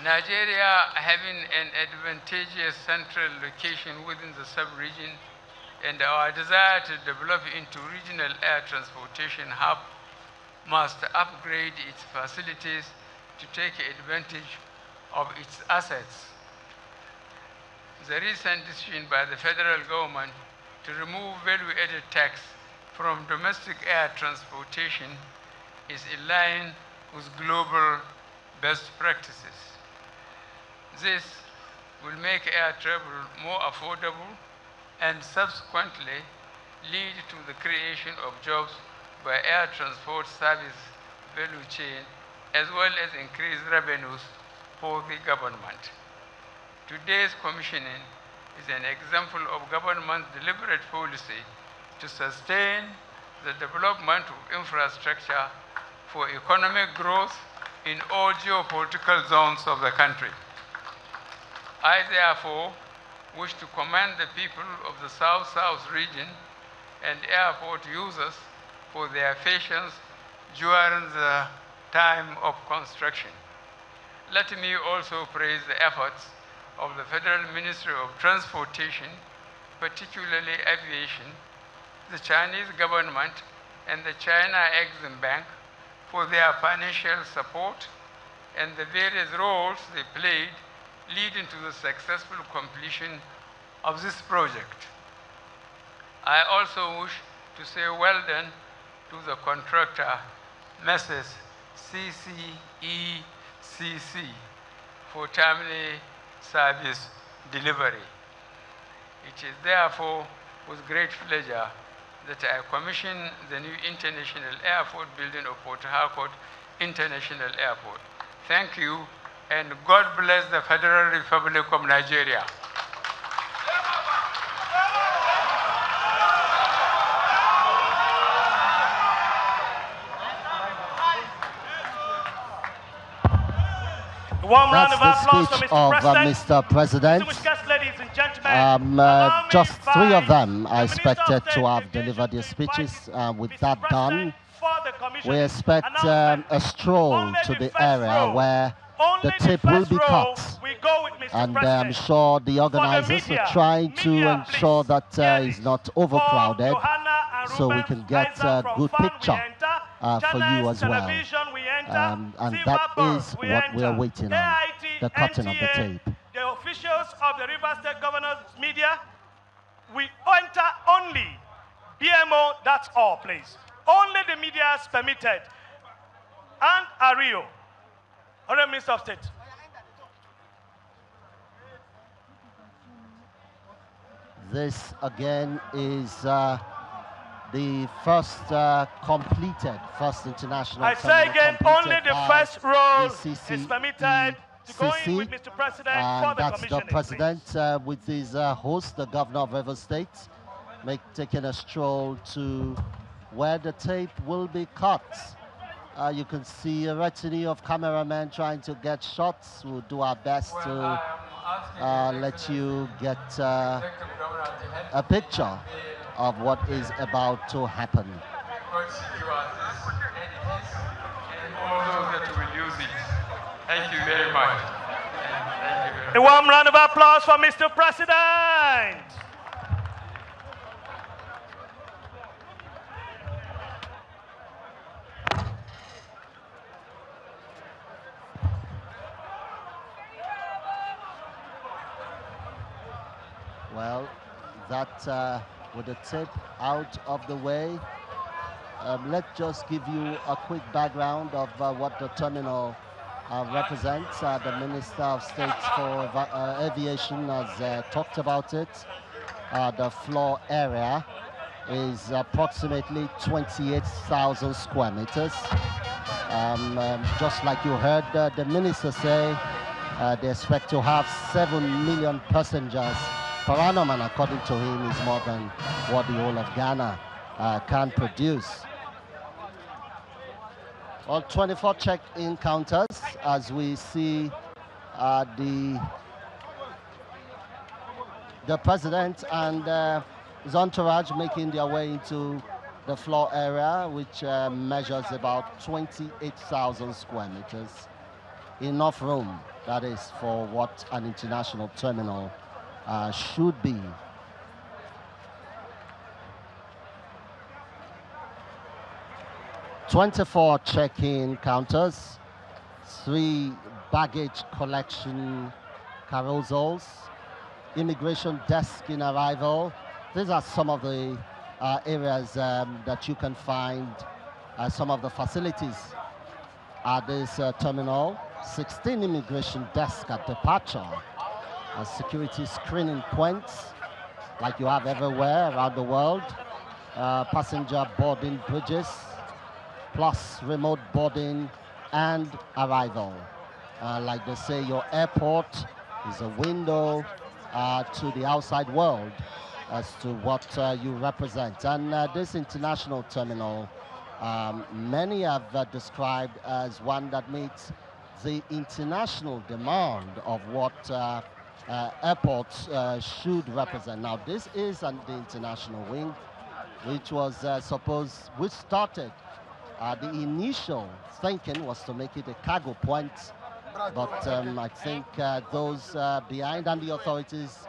Nigeria, having an advantageous central location within the sub-region and our desire to develop into regional air transportation hub, must upgrade its facilities to take advantage of its assets. The recent decision by the federal government to remove value-added tax from domestic air transportation is in line with global best practices. This will make air travel more affordable and subsequently lead to the creation of jobs by air transport service value chain, as well as increase revenues for the government. Today's commissioning is an example of government's deliberate policy to sustain the development of infrastructure for economic growth in all geopolitical zones of the country. I therefore wish to commend the people of the South-South region and airport users for their patience during the time of construction. Let me also praise the efforts of the Federal Ministry of Transportation, particularly aviation, the Chinese government, and the China Exim Bank for their financial support and the various roles they played leading to the successful completion of this project. I also wish to say well done to the contractor, Mrs. CCECC, for timely service delivery. It is therefore with great pleasure that I commission the new International Airport building of Port Harcourt International Airport. Thank you, and God bless the Federal Republic of Nigeria. That's the speech of Mr. President. Just three of them are expected to have delivered their speeches. With that done, we expect a stroll to the area where the tape will be cut. And I'm sure the organizers are trying to ensure that it's not overcrowded, so we can get a good picture for you as well. And that is what we're waiting on, the cutting of the tape. The officials of the River State Governor's Media, we enter only BMO, that's all, please. Only the media is permitted. And Ario, Honorable Minister of State. This again is the first completed, first international. I say again, only the first row is permitted to go in with Mr. President for the commissioning. That's the President with his host, the Governor of River State, taking a stroll to where the tape will be cut. You can see a retinue of cameramen trying to get shots. We'll do our best to let you get a picture of what is about to happen. Thank you very much. A warm round of applause for Mr. President. Well, that with the tape out of the way, let's just give you a quick background of what the terminal represents. The Minister of State for Aviation has talked about it. The floor area is approximately 28,000 square meters. Just like you heard the Minister say, they expect to have 7 million passengers per annum, and according to him, is more than what the whole of Ghana can produce. All 24 check-in counters, as we see the President and his entourage making their way into the floor area, which measures about 28,000 square meters. enough room, that is, for what an international terminal should be. "24 check-in counters, 3 baggage collection carousels, immigration desk in arrival." These are some of the areas that you can find some of the facilities at this terminal. 16 immigration desks at departure, security screening points like you have everywhere around the world, passenger boarding bridges, plus remote boarding and arrival. Like they say, your airport is a window to the outside world as to what you represent. And this international terminal, many have described as one that meets the international demand of what airports should represent. Now, this is the international wing, which was which started, the initial thinking was to make it a cargo point, but I think those behind and the authorities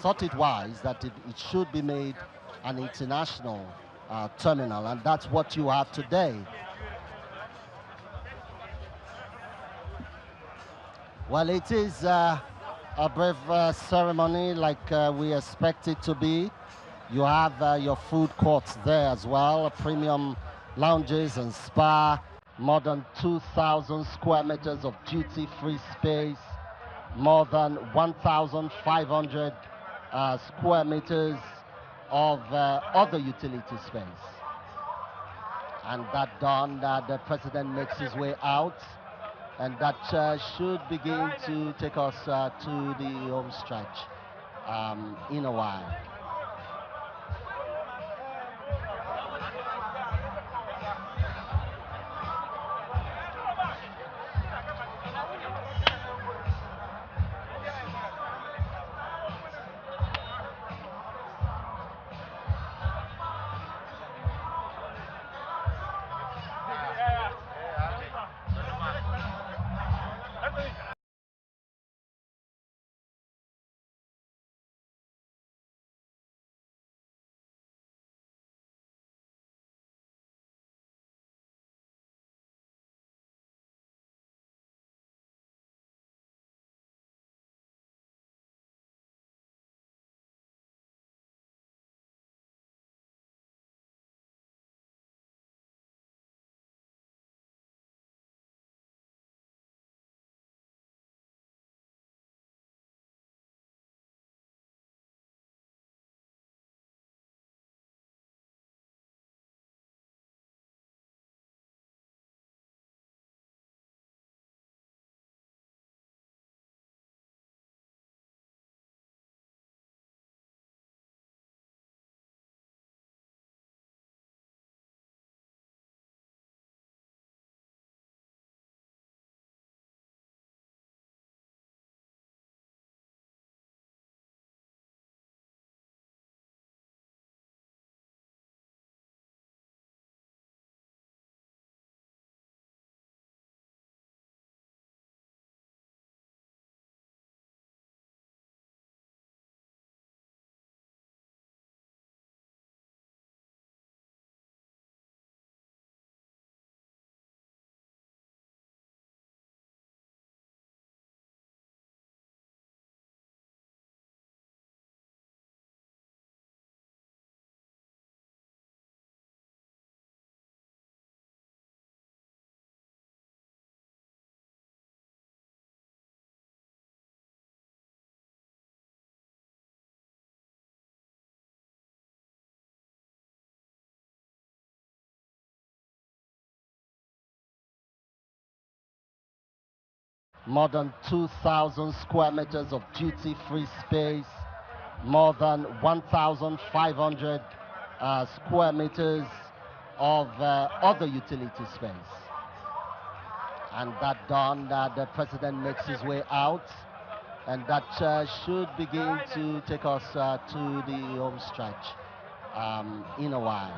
thought it wise that it should be made an international terminal, and that's what you have today. Well, it is a brief ceremony like we expect it to be. You have your food courts there as well, premium lounges and spa, more than 2,000 square meters of duty-free space, more than 1,500 square meters of other utility space. And that done, the president makes his way out, and that should begin to take us to the home stretch in a while. More than 2,000 square meters of duty-free space, more than 1,500 square meters of other utility space. And that done, the president makes his way out, and that should begin to take us to the home stretch in a while.